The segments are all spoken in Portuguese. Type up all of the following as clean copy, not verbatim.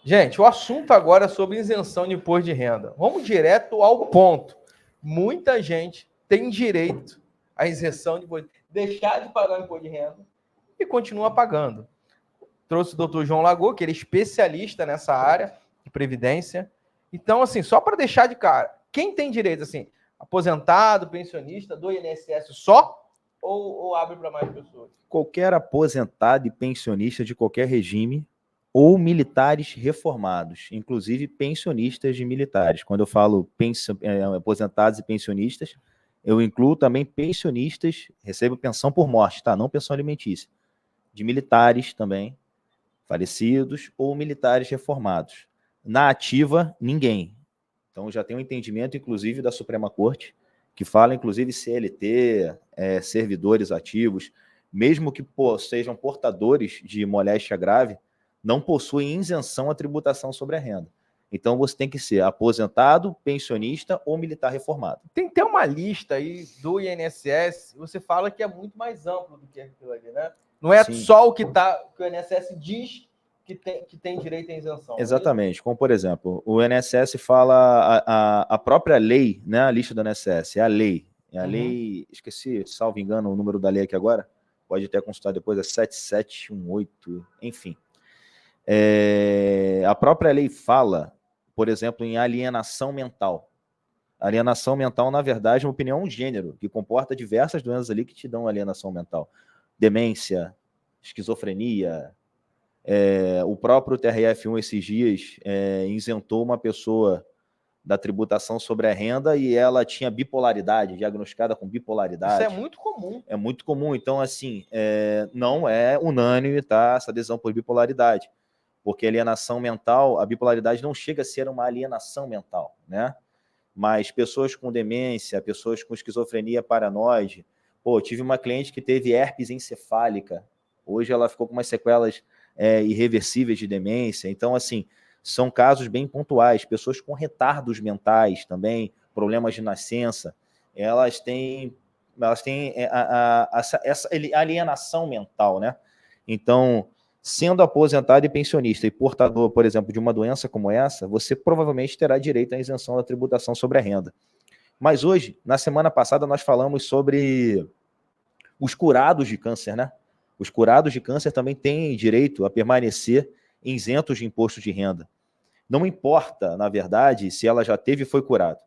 Gente, o assunto agora é sobre isenção de imposto de renda. Vamos direto ao ponto. Muita gente tem direito à isenção de imposto, deixar de pagar o imposto de renda e continua pagando. Trouxe o doutor João Lagoa, que ele é especialista nessa área de previdência. Então, assim, só para deixar de cara, quem tem direito, assim, aposentado, pensionista do INSS só ou abre para mais pessoas? Qualquer aposentado e pensionista de qualquer regime ou militares reformados, inclusive pensionistas de militares. Quando eu falo aposentados e pensionistas, eu incluo também pensionistas, recebem pensão por morte, tá? Não pensão alimentícia. De militares também, falecidos ou militares reformados. Na ativa, ninguém. Então já tem um entendimento, inclusive, da Suprema Corte, que fala, inclusive, CLT, servidores ativos, mesmo que sejam portadores de moléstia grave, não possuem isenção à tributação sobre a renda. Então você tem que ser aposentado, pensionista ou militar reformado. Tem que ter uma lista aí do INSS, você fala que é muito mais amplo do que aquilo ali, né? Não é Sim. só o que o INSS diz que tem direito à isenção. Exatamente, como por exemplo, o INSS fala a própria lei, né? A lista do INSS, é a lei. É a lei, esqueci, salvo engano, o número da lei aqui agora, pode até consultar depois, é 7718, enfim. A própria lei fala, por exemplo, em alienação mental. Alienação mental, na verdade, é uma opinião, um gênero, que comporta diversas doenças ali que te dão alienação mental. Demência, esquizofrenia. O próprio TRF1, esses dias, isentou uma pessoa da tributação sobre a renda e ela tinha bipolaridade, diagnosticada com bipolaridade. Isso é muito comum. É muito comum. Então, assim, não é unânime, tá, essa adesão por bipolaridade. Porque alienação mental, a bipolaridade não chega a ser uma alienação mental, né? Mas pessoas com demência, pessoas com esquizofrenia paranoide. Pô, tive uma cliente que teve herpes encefálica. Hoje ela ficou com umas sequelas irreversíveis de demência. Então, assim, são casos bem pontuais. Pessoas com retardos mentais também, problemas de nascença, elas têm essa alienação mental, né? Então, sendo aposentado e pensionista e portador, por exemplo, de uma doença como essa, você provavelmente terá direito à isenção da tributação sobre a renda. Mas hoje, na semana passada, nós falamos sobre os curados de câncer, né? Os curados de câncer também têm direito a permanecer isentos de imposto de renda. Não importa, na verdade, se ela já teve e foi curado.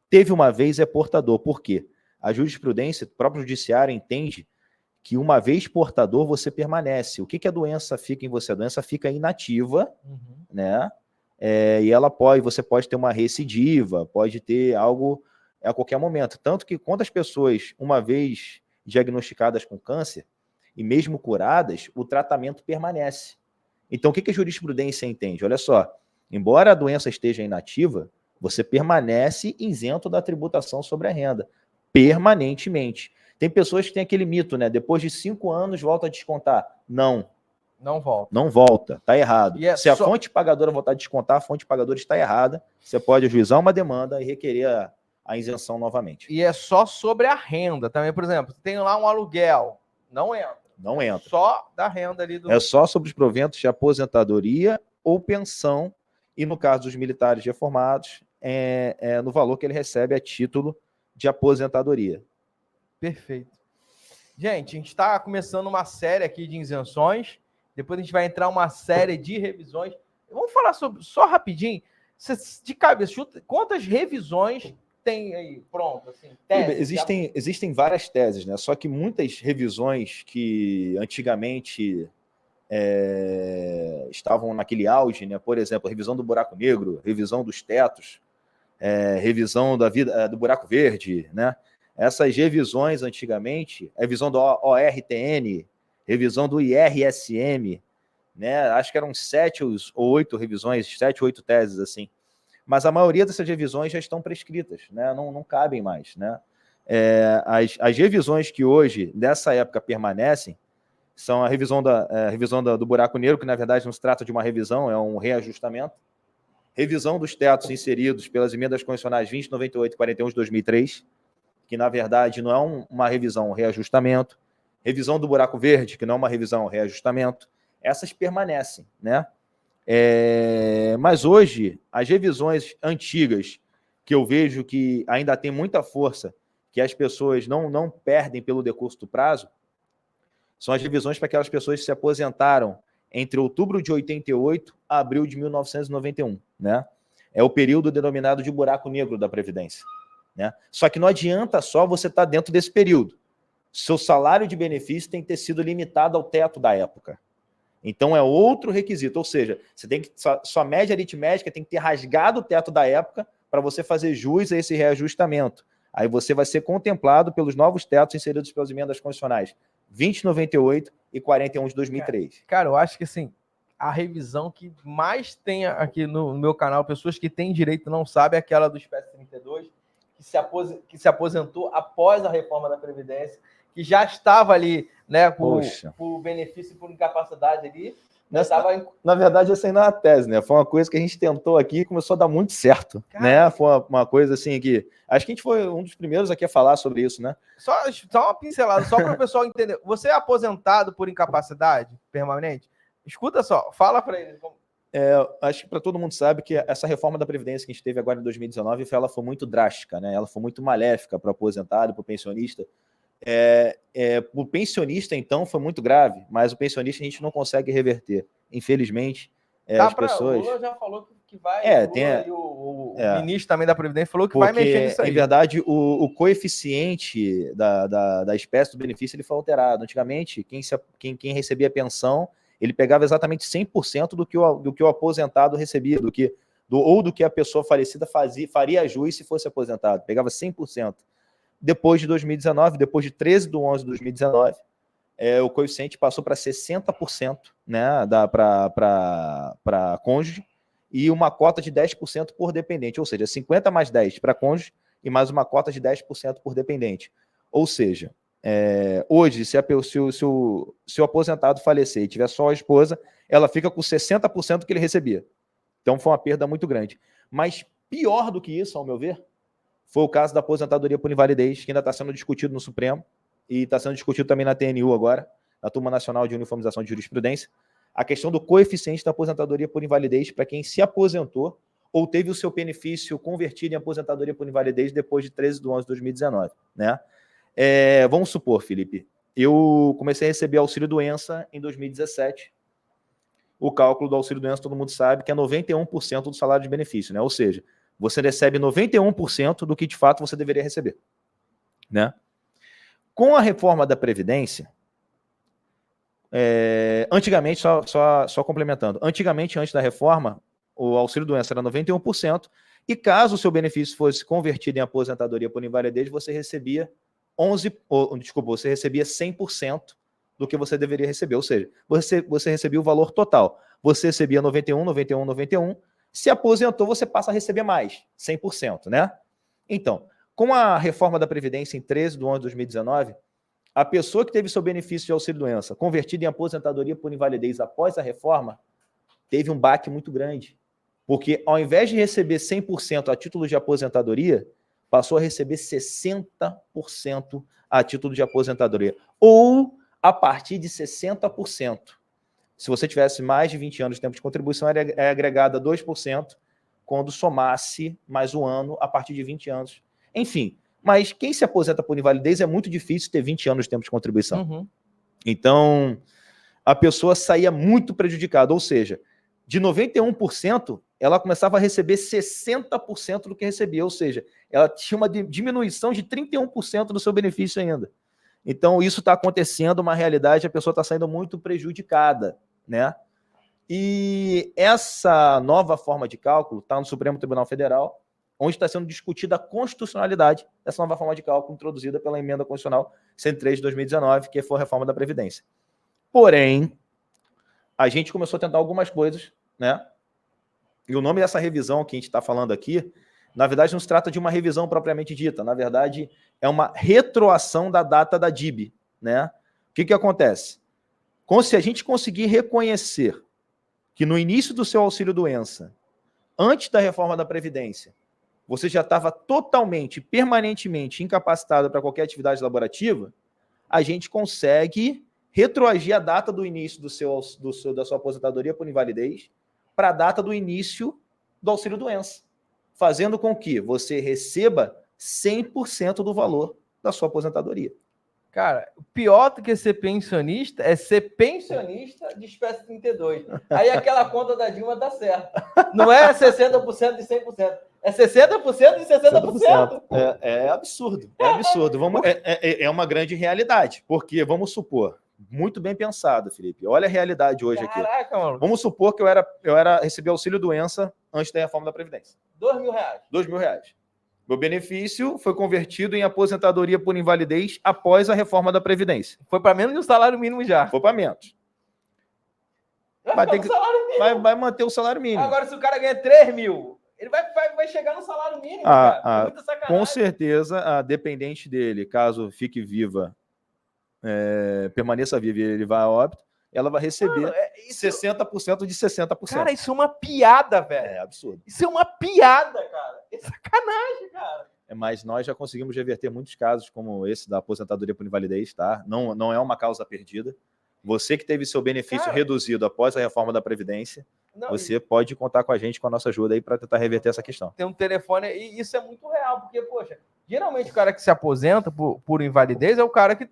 Teve uma vez, é portador. Por quê? A jurisprudência, o próprio judiciário entende que uma vez portador, você permanece. O que a doença fica em você? A doença fica inativa, né? E você pode ter uma recidiva, pode ter algo a qualquer momento. Tanto que quantas pessoas, uma vez diagnosticadas com câncer, e mesmo curadas, o tratamento permanece. Então, o que a jurisprudência entende? Olha só, embora a doença esteja inativa, você permanece isento da tributação sobre a renda, permanentemente. Tem pessoas que têm aquele mito, né? Depois de 5 anos, volta a descontar. Não. Não volta. Não volta, está errado. Se a fonte pagadora voltar a descontar, a fonte pagadora está errada, você pode ajuizar uma demanda e requerer a isenção novamente. E é só sobre a renda também. Por exemplo, tem lá um aluguel, não entra. Não entra. Só da renda ali do... É só sobre os proventos de aposentadoria ou pensão, e no caso dos militares reformados, no valor que ele recebe a título de aposentadoria. Perfeito. Gente, a gente está começando uma série aqui de isenções, depois a gente vai entrar uma série de revisões. Vamos falar sobre, só rapidinho, de cabeça, chuta, quantas revisões tem aí, pronto, assim, tese, existem várias teses, né? Só que muitas revisões que antigamente estavam naquele auge, né? Por exemplo, a revisão do buraco negro, revisão dos tetos, revisão do buraco verde, né? Essas revisões antigamente, a revisão do ORTN, revisão do IRSM, né? Acho que eram 7 ou 8 revisões, 7 ou 8 teses, assim. Mas a maioria dessas revisões já estão prescritas, né? Não cabem mais, né? As revisões que hoje, dessa época, permanecem, são a revisão do buraco negro, que na verdade não se trata de uma revisão, é um reajustamento. Revisão dos tetos inseridos pelas emendas constitucionais 20, 98 e 41 de 2003, que na verdade não é uma revisão, um reajustamento. Revisão do buraco verde, que não é uma revisão, um reajustamento. Essas permanecem, né? Mas hoje, as revisões antigas, que eu vejo que ainda tem muita força, que as pessoas não perdem pelo decurso do prazo, são as revisões para aquelas pessoas que se aposentaram entre outubro de 88 a abril de 1991, né? É o período denominado de buraco negro da Previdência, né? Só que não adianta só você estar dentro desse período. Seu salário de benefício tem que ter sido limitado ao teto da época. Então é outro requisito, ou seja, você tem que sua média aritmética tem que ter rasgado o teto da época para você fazer jus a esse reajustamento. Aí você vai ser contemplado pelos novos tetos inseridos pelas emendas constitucionais 2098 e 41 de 2003. Cara, eu acho que assim, a revisão que mais tem aqui no meu canal, pessoas que têm direito não sabem, é aquela do espécie 32, que se aposentou após a reforma da Previdência, que já estava ali, né, por benefício e por incapacidade ali. Na verdade, essa aí não é a tese, né? Foi uma coisa que a gente tentou aqui e começou a dar muito certo, né? Foi uma coisa assim que... Acho que a gente foi um dos primeiros aqui a falar sobre isso, né? Só uma pincelada, só para o pessoal entender. Você é aposentado por incapacidade permanente? Escuta só, fala para ele. Acho que para todo mundo sabe que essa reforma da Previdência que a gente teve agora em 2019, ela foi muito drástica, né? Ela foi muito maléfica para o aposentado, para o pensionista. O pensionista, então, foi muito grave, mas o pensionista a gente não consegue reverter. Infelizmente, as pessoas... O Lula já falou que vai... o ministro também da Previdência falou que vai mexer nisso aí. Em verdade, o coeficiente da espécie do benefício ele foi alterado. Antigamente, quem recebia pensão, ele pegava exatamente 100% do que o aposentado recebia, ou do que a pessoa falecida faria jus se fosse aposentado. Pegava 100%. Depois de 2019, depois de 13 de 11 de 2019, o coeficiente passou para 60%, né, para cônjuge, e uma cota de 10% por dependente, ou seja, 50 mais 10 para cônjuge e mais uma cota de 10% por dependente. Ou seja, hoje, se o aposentado falecer e tiver só a esposa, ela fica com 60% do que ele recebia. Então foi uma perda muito grande. Mas pior do que isso, ao meu ver, foi o caso da aposentadoria por invalidez, que ainda está sendo discutido no Supremo e está sendo discutido também na TNU agora, na Turma Nacional de Uniformização de Jurisprudência, a questão do coeficiente da aposentadoria por invalidez para quem se aposentou ou teve o seu benefício convertido em aposentadoria por invalidez depois de 13 de 11 de 2019. Né? Vamos supor, Felipe, eu comecei a receber auxílio-doença em 2017. O cálculo do auxílio-doença, todo mundo sabe, que é 91% do salário de benefício, né? Ou seja, você recebe 91% do que de fato você deveria receber. Né? Com a reforma da Previdência, antigamente, só complementando, antigamente, antes da reforma, o auxílio-doença era 91%, e caso o seu benefício fosse convertido em aposentadoria por invalidez, você recebia 100% do que você deveria receber, ou seja, você recebia o valor total. Você recebia 91, se aposentou, você passa a receber mais, 100%, né? Então, com a reforma da Previdência em 13 de 11 de 2019, a pessoa que teve seu benefício de auxílio-doença convertido em aposentadoria por invalidez após a reforma, teve um baque muito grande. Porque ao invés de receber 100% a título de aposentadoria, passou a receber 60% a título de aposentadoria. Ou a partir de 60%. Se você tivesse mais de 20 anos de tempo de contribuição, é agregada 2% quando somasse mais um ano a partir de 20 anos. Enfim, mas quem se aposenta por invalidez é muito difícil ter 20 anos de tempo de contribuição. Uhum. Então, a pessoa saía muito prejudicada, ou seja, de 91%, ela começava a receber 60% do que recebia, ou seja, ela tinha uma diminuição de 31% do seu benefício ainda. Então, isso está acontecendo, uma realidade, a pessoa está saindo muito prejudicada, né? E essa nova forma de cálculo está no Supremo Tribunal Federal, onde está sendo discutida a constitucionalidade dessa nova forma de cálculo introduzida pela Emenda Constitucional 103 de 2019, que foi a reforma da Previdência. Porém, a gente começou a tentar algumas coisas, né? E o nome dessa revisão que a gente está falando aqui, na verdade, não se trata de uma revisão propriamente dita, na verdade, é uma retroação da data da DIB, né? O que acontece? Se a gente conseguir reconhecer que no início do seu auxílio-doença, antes da reforma da Previdência, você já estava totalmente, permanentemente incapacitado para qualquer atividade laborativa, a gente consegue retroagir a data do início da sua aposentadoria por invalidez para a data do início do auxílio-doença, fazendo com que você receba 100% do valor da sua aposentadoria. Cara, o pior do que ser pensionista é ser pensionista de espécie 32. Aí aquela conta da Dilma dá certo. Não é 60% de 100%. É 60% de 60%. É absurdo. É absurdo. É uma grande realidade. Porque, vamos supor, muito bem pensado, Felipe. Olha a realidade hoje aqui. Caraca, mano. Vamos supor que eu recebi auxílio-doença antes da reforma da Previdência. R$2.000. R$2.000. Meu benefício foi convertido em aposentadoria por invalidez após a reforma da Previdência. Foi para menos de um salário mínimo já. Foi para menos. Vai manter o salário mínimo. Agora, se o cara ganha 3 mil, ele vai chegar no salário mínimo, cara. É muita sacanagem. Com certeza, a dependente dele, caso fique viva, permaneça viva e ele vá a óbito, ela vai receber 60% de 60%. Cara, isso é uma piada, velho. É absurdo. Isso é uma piada, cara. É sacanagem, cara. Mas nós já conseguimos reverter muitos casos como esse da aposentadoria por invalidez, tá? Não é uma causa perdida. Você que teve seu benefício reduzido após a reforma da Previdência, você pode contar com a gente, com a nossa ajuda aí para tentar reverter essa questão. Tem um telefone, e isso é muito real, porque, poxa, geralmente o cara que se aposenta por invalidez é o cara que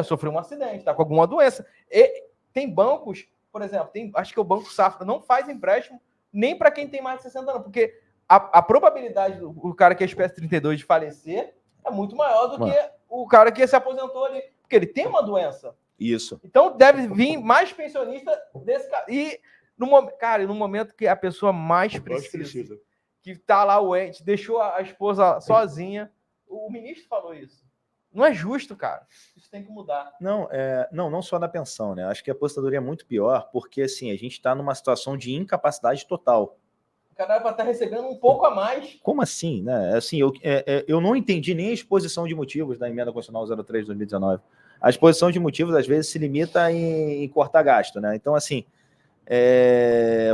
sofreu um acidente, tá com alguma doença. E tem bancos, por exemplo, acho que o Banco Safra não faz empréstimo nem para quem tem mais de 60 anos, porque a probabilidade do cara que é espécie 32 de falecer é muito maior do que o cara que se aposentou ali, porque ele tem uma doença. Isso. Então deve vir mais pensionista desse cara. E no momento que a pessoa mais precisa, que tá lá o ente, deixou a esposa sozinha, o ministro falou isso. Não é justo, cara. Isso tem que mudar. Não só na pensão, né? Acho que a aposentadoria é muito pior, porque assim, a gente está numa situação de incapacidade total. O cara vai estar recebendo um pouco a mais. Como assim, né? Assim, eu não entendi nem a exposição de motivos da emenda constitucional 03 de 2019. A exposição de motivos, às vezes, se limita em cortar gasto, né? Então, assim,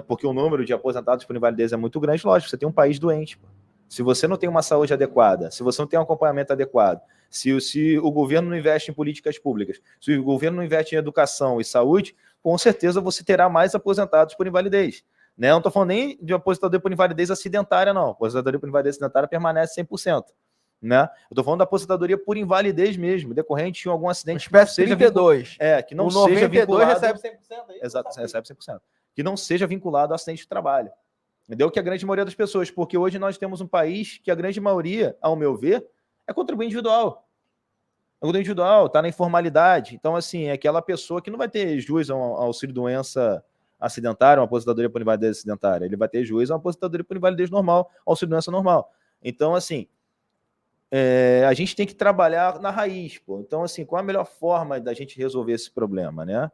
porque o número de aposentados por invalidez é muito grande, lógico, você tem um país doente. Pô. Se você não tem uma saúde adequada, se você não tem um acompanhamento adequado, se o governo não investe em políticas públicas, se o governo não investe em educação e saúde, com certeza você terá mais aposentados por invalidez. Né? Não estou falando nem de aposentadoria por invalidez acidentária, não. A aposentadoria por invalidez acidentária permanece 100%. Né? Eu estou falando da aposentadoria por invalidez mesmo, decorrente de algum acidente. Espécie 32. Que não seja vinculado... recebe 100%. Exato, recebe 100%. Que não seja vinculado a acidente de trabalho. Entendeu? Que a grande maioria das pessoas, porque hoje nós temos um país que a grande maioria, ao meu ver, é contribuinte individual. É contribuinte individual, está na informalidade. Então, assim, é aquela pessoa que não vai ter jus a um auxílio-doença acidentária, uma aposentadoria por invalidez acidentária. Ele vai ter jus a uma aposentadoria por invalidez normal, auxílio-doença normal. Então, assim, a gente tem que trabalhar na raiz, pô. Então, assim, qual a melhor forma da gente resolver esse problema, né?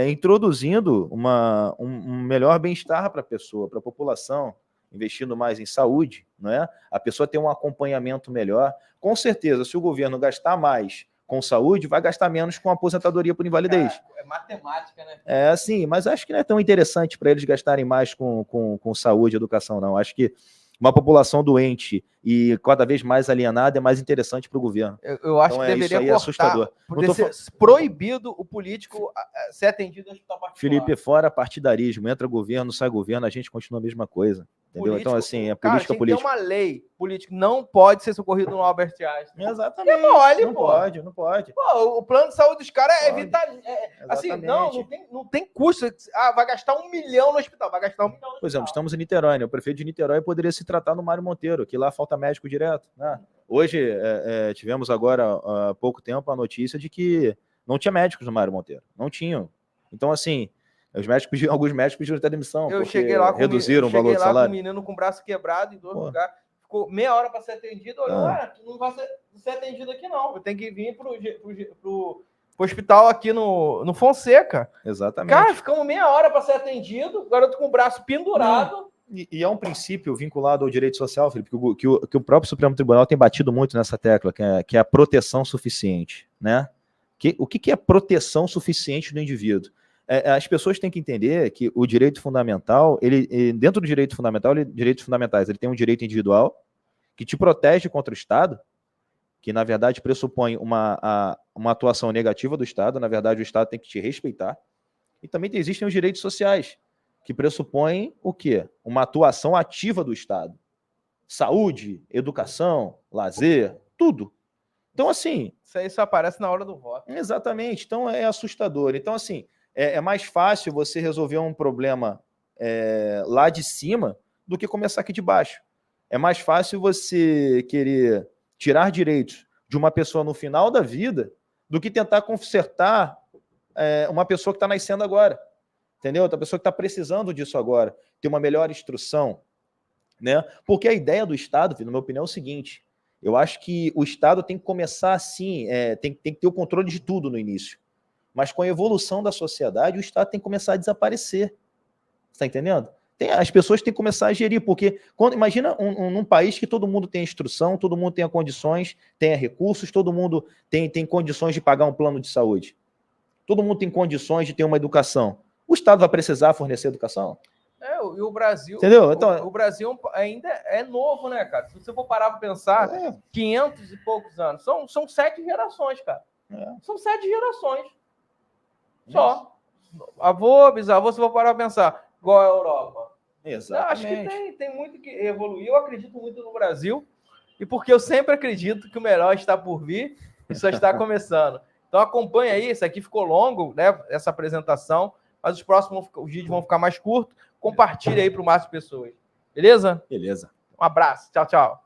Introduzindo um melhor bem-estar para a pessoa, para a população, investindo mais em saúde, não é? A pessoa ter um acompanhamento melhor. Com certeza, se o governo gastar mais com saúde, vai gastar menos com aposentadoria por invalidez. Cara, é matemática, né? Sim, mas acho que não é tão interessante para eles gastarem mais com saúde e educação, não. Acho que uma população doente e cada vez mais alienada é mais interessante para o governo. Eu acho que deveria cortar, assustador. Ser proibido o político ser atendido no hospital particular. Felipe, fora partidarismo, entra governo, sai governo, a gente continua a mesma coisa. Entendeu? Político, então, assim, política política. Tem uma lei, político não pode ser socorrido no Albert Einstein. Exatamente. É mole, não pode, não pode. Pô, o plano de saúde dos caras é vital. Assim, não tem custo. Vai gastar $1 milhão no hospital, vai gastar $1 milhão no hospital. Por exemplo, estamos em Niterói, né? O prefeito de Niterói poderia se tratar no Mário Monteiro, que lá falta médico direto. Né? Hoje, tivemos agora, há pouco tempo, a notícia de que não tinha médicos no Mário Monteiro. Não tinham. Então, assim, alguns médicos pediram até demissão, eu cheguei lá reduziram o valor do salário. Eu cheguei lá com um menino com o braço quebrado em 2 lugares, ficou meia hora para ser atendido, olhou, tu não vai ser atendido aqui não, eu tenho que vir pro hospital aqui no Fonseca. Exatamente. Cara, ficamos meia hora para ser atendido, o garoto com o braço pendurado. E é um princípio vinculado ao direito social, Felipe, que o próprio Supremo Tribunal tem batido muito nessa tecla, que é a proteção suficiente, né? O que é proteção suficiente do indivíduo? As pessoas têm que entender que o direito fundamental, dentro do direito fundamental, direitos fundamentais, ele tem um direito individual que te protege contra o Estado, que na verdade pressupõe uma atuação negativa do Estado, na verdade o Estado tem que te respeitar, e também existem os direitos sociais, que pressupõem o quê? Uma atuação ativa do Estado. Saúde, educação, lazer, tudo. Então, assim... Isso aí só aparece na hora do voto. Exatamente. Então, é assustador. Então, assim, é mais fácil você resolver um problema lá de cima do que começar aqui de baixo. É mais fácil você querer tirar direitos de uma pessoa no final da vida do que tentar consertar uma pessoa que está nascendo agora. Entendeu? Outra pessoa que está precisando disso agora. Ter uma melhor instrução. Né? Porque a ideia do Estado, na minha opinião, é o seguinte: eu acho que o Estado tem que começar assim, tem que ter o controle de tudo no início. Mas com a evolução da sociedade, o Estado tem que começar a desaparecer. Você está entendendo? As pessoas têm que começar a gerir, porque imagina num país que todo mundo tem instrução, todo mundo tenha condições, tenha recursos, todo mundo tem condições de pagar um plano de saúde. Todo mundo tem condições de ter uma educação. O Estado vai precisar fornecer educação? E o Brasil, entendeu? Então, o Brasil ainda é novo, né, cara? Se você for parar para pensar, 500 e poucos anos, são 7 gerações, cara. São 7 gerações. Só. Avô, bisavô, se for parar para pensar, igual a Europa. Exatamente. Acho que tem muito que evoluir. Eu acredito muito no Brasil, e porque eu sempre acredito que o melhor está por vir e só está começando. Então acompanha aí, isso aqui ficou longo, né, essa apresentação, mas os próximos vídeos vão ficar mais curtos. Compartilha aí para o máximo de pessoas. Beleza? Beleza. Um abraço. Tchau, tchau.